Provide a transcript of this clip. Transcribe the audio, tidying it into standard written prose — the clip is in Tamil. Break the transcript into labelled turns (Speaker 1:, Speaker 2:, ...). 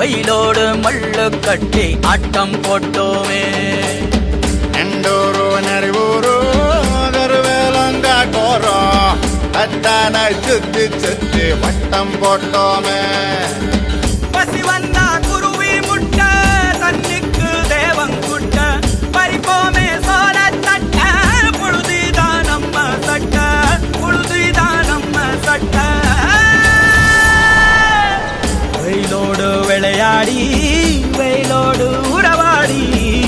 Speaker 1: மயிலோடு மல்லு கட்டி ஆட்டம் போட்டோமே.
Speaker 2: எண்டூரு நெறிவூரு கருவேலங்காட்டோரம் அத்தான சுத்தி சுத்தி வட்டம் போட்டோமே.